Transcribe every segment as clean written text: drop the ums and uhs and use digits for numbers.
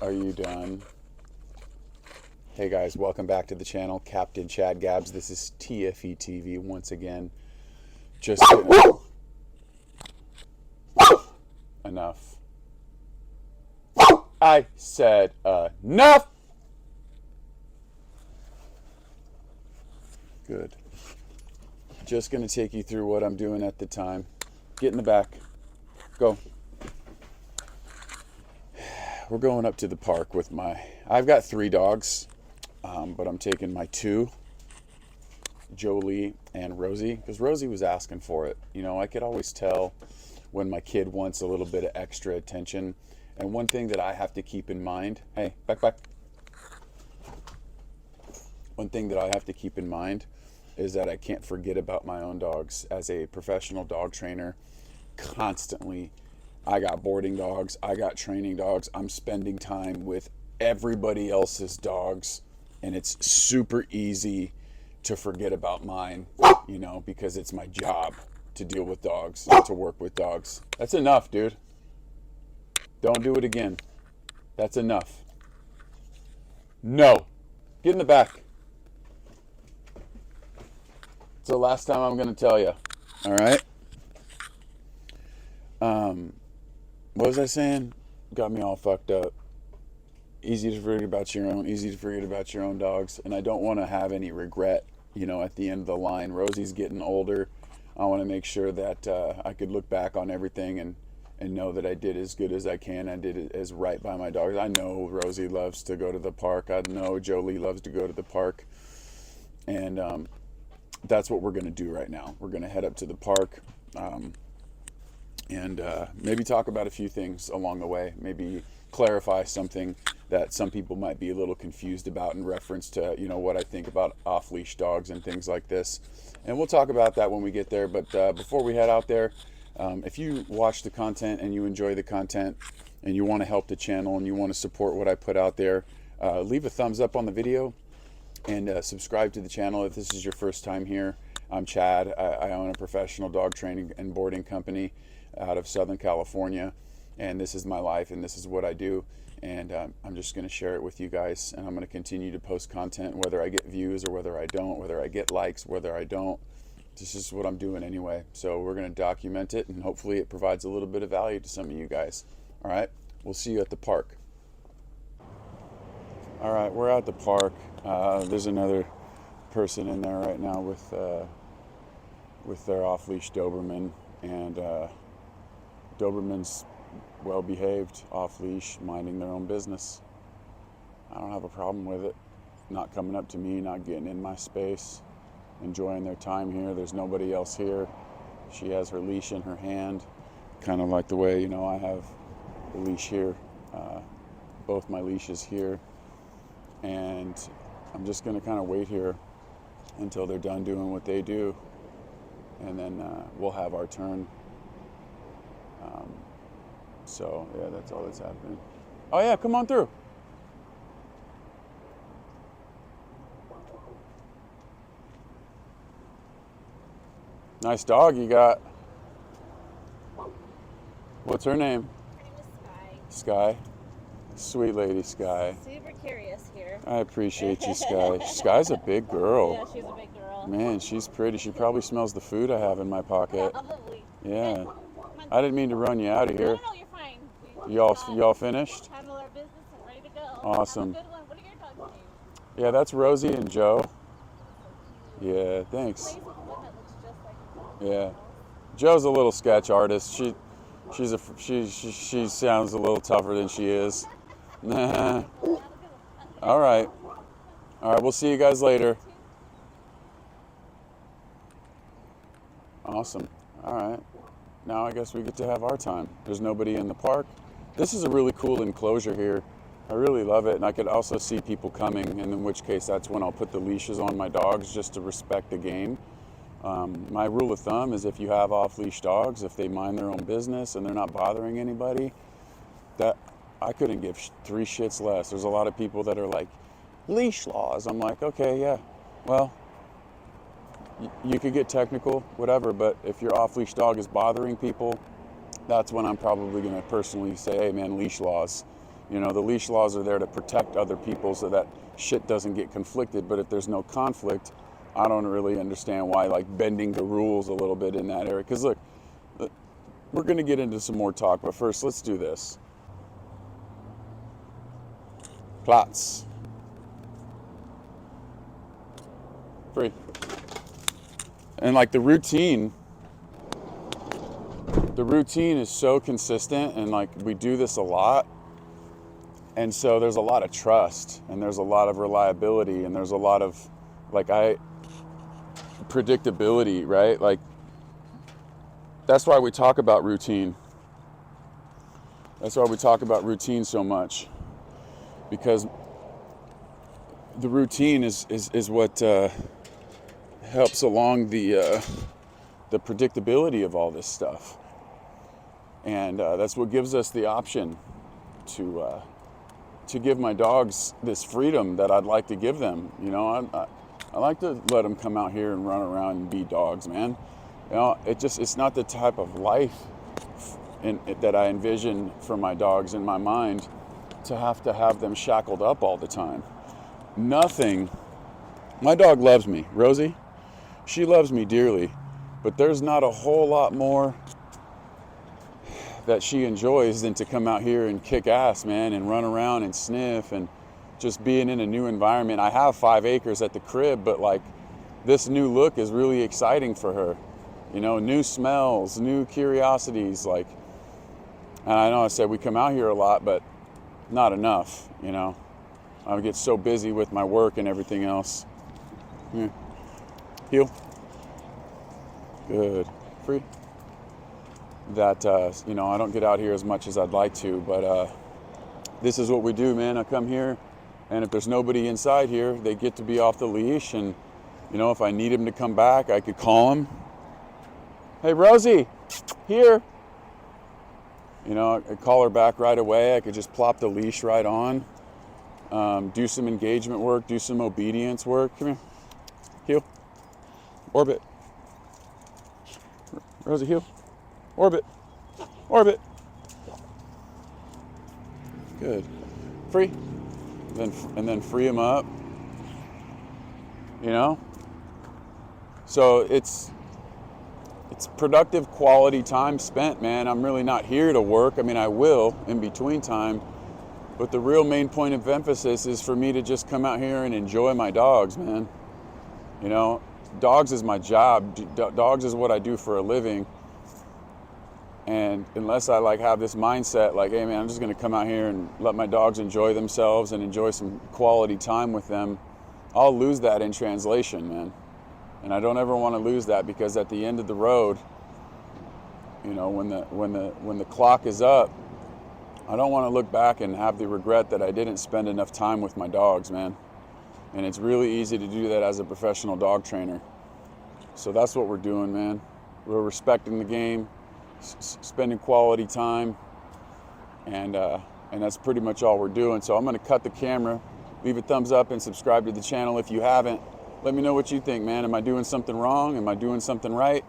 Are you done? Hey guys, welcome back to the channel. Captain Chad Gabbs. This is TFE TV once again. Just enough. I said enough. Good. Just going to take you through what I'm doing at the time. Get in the back. Go. We're going up to the park with I've got 3 dogs, but I'm taking my 2, Jolie and Rosie, because Rosie was asking for it. You know, I could always tell when my kid wants a little bit of extra attention. And one thing that I have to keep in mind, hey, back. One thing that I have to keep in mind is that I can't forget about my own dogs. As a professional dog trainer, constantly, I got boarding dogs, I got training dogs, I'm spending time with everybody else's dogs, and it's super easy to forget about mine, you know, because it's my job to deal with dogs, to work with dogs. That's enough, dude. Don't do it again. That's enough. No. Get in the back. It's the last time I'm going to tell you. All right? What was I saying? Got me all fucked up. Easy to forget about your own dogs. And I don't want to have any regret, you know, at the end of the line. Rosie's getting older. I want to make sure that I could look back on everything and know that I did as good as I can. I did it as right by my dogs. I know Rosie loves to go to the park. I know Jolie loves to go to the park. And that's what we're going to do right now. We're going to head up to the park. And maybe talk about a few things along the way. Maybe clarify something that some people might be a little confused about in reference to, you know, what I think about off-leash dogs and things like this. And we'll talk about that when we get there. But before we head out there, if you watch the content and you enjoy the content and you want to help the channel and you want to support what I put out there, leave a thumbs up on the video and subscribe to the channel if this is your first time here. I'm Chad. I own a professional dog training and boarding company out of Southern California, and this is my life and this is what I do, and I'm just going to share it with you guys, and I'm going to continue to post content whether I get views or whether I don't, whether I get likes, whether I don't. This is what I'm doing anyway, so we're going to document it, and hopefully it provides a little bit of value to some of you guys. All right, we'll see you at the park. All right, we're at the park. There's another person in there right now with their off-leash Doberman, and Doberman's well-behaved, off-leash, minding their own business. I don't have a problem with it. Not coming up to me, not getting in my space, enjoying their time here. There's nobody else here. She has her leash in her hand, kind of like the way, you know, I have the leash here, both my leashes here. And I'm just going to kind of wait here until they're done doing what they do, and then we'll have our turn. So yeah, that's all that's happening. Oh yeah, come on through. Nice dog you got. What's her name? Her name is Sky. Sky. Sweet lady Sky. Super curious here. I appreciate you, Sky. Sky's a big girl. Yeah, she's a big girl. Man, she's pretty. She probably smells the food I have in my pocket. Probably. Yeah. I didn't mean to run you out of here. No, you're fine. Y'all finished? Handle our business and ready to go. Awesome. Have a good one. What are your dogs' names? Yeah, that's Rosie and Joe. Yeah, thanks. Plays with one that looks just like Yeah. Joe's a little sketch artist. She sounds a little tougher than she is. All right. We'll see you guys later. Awesome. All right. Now I guess we get to have our time. There's nobody in the park. This is a really cool enclosure here. I really love it, and I could also see people coming, and in which case that's when I'll put the leashes on my dogs just to respect the game. My rule of thumb is if you have off-leash dogs, if they mind their own business and they're not bothering anybody, that I couldn't give 3 shits less. There's a lot of people that are like, leash laws. I'm like, okay, yeah, well, you could get technical, whatever, but if your off-leash dog is bothering people, that's when I'm probably going to personally say, hey man, leash laws. You know, the leash laws are there to protect other people so that shit doesn't get conflicted. But if there's no conflict, I don't really understand why like bending the rules a little bit in that area. Because look, we're going to get into some more talk, but first let's do this. Platz. Free. And like the routine is so consistent, and like we do this a lot. And so there's a lot of trust, and there's a lot of reliability, and there's a lot of like predictability, right? Like that's why we talk about routine. That's why we talk about routine so much, because the routine is what helps along the predictability of all this stuff, and that's what gives us the option to give my dogs this freedom that I'd like to give them. You know, I like to let them come out here and run around and be dogs, man. You know, it's not the type of life that I envision for my dogs in my mind, to have them shackled up all the time. Nothing. My dog loves me, Rosie. She loves me dearly, but there's not a whole lot more that she enjoys than to come out here and kick ass, man, and run around and sniff and just being in a new environment. I have 5 acres at the crib, but like this new look is really exciting for her. You know, new smells, new curiosities. Like, and I know I said we come out here a lot, but not enough, you know. I get so busy with my work and everything else. Yeah. Heel. Good. Free. That, you know, I don't get out here as much as I'd like to, but this is what we do, man. I come here, and if there's nobody inside here, they get to be off the leash, and, you know, if I need him to come back, I could call him. Hey, Rosie, here. You know, I call her back right away. I could just plop the leash right on, do some engagement work, do some obedience work. Come here. Heel. Orbit. Rosie, heel. Orbit. Orbit. Good. Free. And then free them up. You know? So it's productive quality time spent, man. I'm really not here to work. I mean, I will in between time, but the real main point of emphasis is for me to just come out here and enjoy my dogs, man. You know, dogs is my job. Dogs is what I do for a living. And unless I like have this mindset, like, hey man, I'm just gonna come out here and let my dogs enjoy themselves and enjoy some quality time with them, I'll lose that in translation, man. And I don't ever want to lose that, because at the end of the road, you know, when the clock is up, I don't want to look back and have the regret that I didn't spend enough time with my dogs, man. And it's really easy to do that as a professional dog trainer. So that's what we're doing, man. We're respecting the game, spending quality time, and that's pretty much all we're doing. So I'm going to cut the camera. Leave a thumbs up and subscribe to the channel if you haven't. Let me know what you think, man. Am I doing something wrong? Am I doing something right?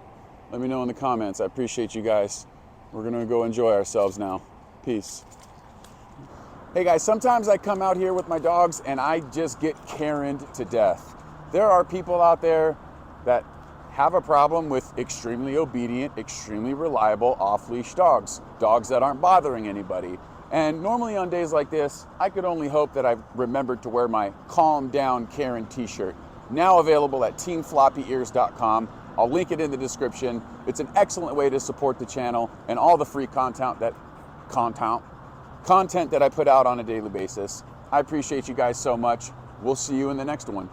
Let me know in the comments. I appreciate you guys. We're going to go enjoy ourselves now. Peace. Hey guys, sometimes I come out here with my dogs and I just get Karen'd to death. There are people out there that have a problem with extremely obedient, extremely reliable off-leash dogs. Dogs that aren't bothering anybody. And normally on days like this, I could only hope that I've remembered to wear my Calm Down Karen t-shirt. Now available at teamfloppyears.com. I'll link it in the description. It's an excellent way to support the channel and all the free content that I put out on a daily basis. I appreciate you guys so much. We'll see you in the next one.